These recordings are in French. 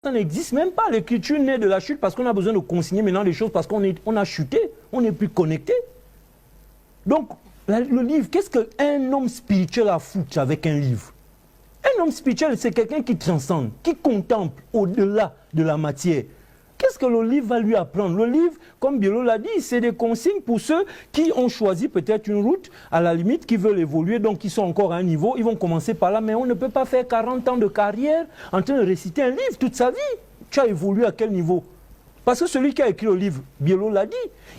Ça n'existe même pas. L'écriture naît de la chute parce qu'on a besoin de consigner maintenant les choses parce qu'on a chuté, on n'est plus connecté. Donc, le livre, qu'est-ce qu'un homme spirituel a à foutre avec un livre? Un homme spirituel, c'est quelqu'un qui transcende, qui contemple au-delà de la matière. Qu'est-ce que le livre va lui apprendre? Le livre, comme Bielo l'a dit, c'est des consignes pour ceux qui ont choisi peut-être une route, à la limite, qui veulent évoluer, donc qui sont encore à un niveau. Ils vont commencer par là, mais on ne peut pas faire 40 ans de carrière en train de réciter un livre toute sa vie. Tu as évolué à quel niveau? Parce que celui qui a écrit le livre, Bielo l'a dit,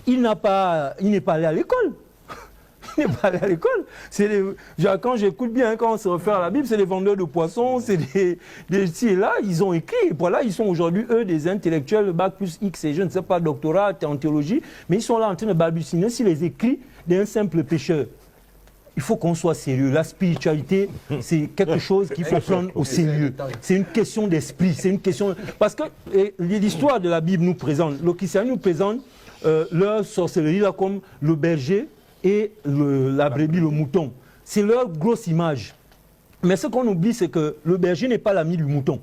il n'est pas allé à l'école. Il n'est pas allé à l'école. Quand j'écoute bien, quand on se réfère à la Bible, c'est des vendeurs de poissons, c'est des ci et là, ils ont écrit. Et voilà, ils sont aujourd'hui, eux, des intellectuels, bac plus X et je ne sais pas, doctorat en théologie, mais ils sont là en train de balbutier sur les écrits d'un simple pécheur. Il faut qu'on soit sérieux. La spiritualité, c'est quelque chose qu'il faut prendre au sérieux. C'est une question d'esprit, c'est une question... Parce que l'histoire de la Bible nous présente, le christianisme nous présente leur sorcellerie là comme le berger et la brebis, le mouton. C'est leur grosse image. Mais ce qu'on oublie, c'est que le berger n'est pas l'ami du mouton.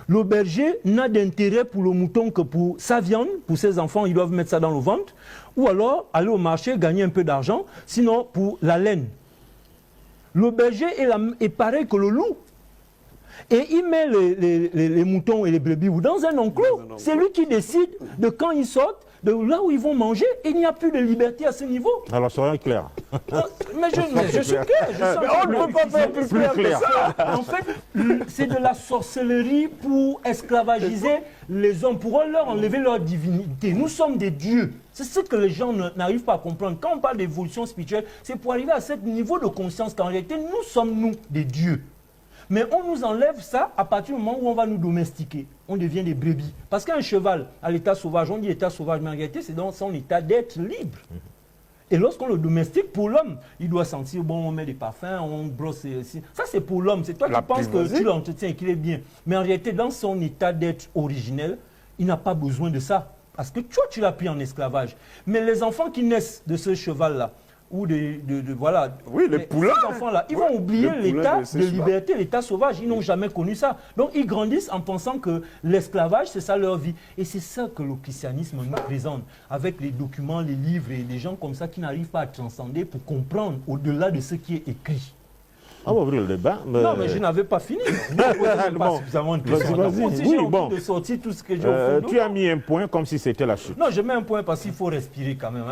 Le berger n'a d'intérêt pour le mouton que pour sa viande, pour ses enfants, ils doivent mettre ça dans le ventre, ou alors aller au marché, gagner un peu d'argent, sinon pour la laine. Le berger est pareil que le loup. Et il met les moutons et les brebis dans un enclos. C'est lui qui décide de quand ils sortent, de là où ils vont manger, et il n'y a plus de liberté à ce niveau. Alors, soyons clairs. Mais je suis clair. Mais on ne peut pas faire plus clair que ça. En fait, c'est de la sorcellerie pour esclavagiser les hommes, pour leur enlever leur divinité. Nous sommes des dieux. C'est ce que les gens n'arrivent pas à comprendre. Quand on parle d'évolution spirituelle, c'est pour arriver à ce niveau de conscience qu'en réalité, nous sommes des dieux. Mais on nous enlève ça à partir du moment où on va nous domestiquer. On devient des brebis. Parce qu'un cheval à l'état sauvage, on dit état sauvage, mais en réalité, c'est dans son état d'être libre. Et lorsqu'on le domestique, pour l'homme, il doit sentir, bon, on met des parfums, on brosse. Ça, c'est pour l'homme. C'est toi qui penses que tu l'entretiens et qu'il est bien. Mais en réalité, dans son état d'être originel, il n'a pas besoin de ça. Parce que toi, tu l'as pris en esclavage. Mais les enfants qui naissent de ce cheval-là, ou voilà, oui, les poulains, ces enfants-là, ils vont oublier l'état de liberté, l'état sauvage. Ils n'ont jamais connu ça. Donc, ils grandissent en pensant que l'esclavage, c'est ça leur vie. Et c'est ça que le christianisme nous présente, avec les documents, les livres et des gens comme ça qui n'arrivent pas à transcender pour comprendre au-delà de ce qui est écrit. On va ouvrir le débat. Mais... Non, mais je n'avais pas fini. Pas suffisamment de questions. Si j'ai envie de sortir tout ce que j'ai au fond, tu as mis un point comme si c'était la chute. Non, je mets un point parce qu'il faut respirer quand même.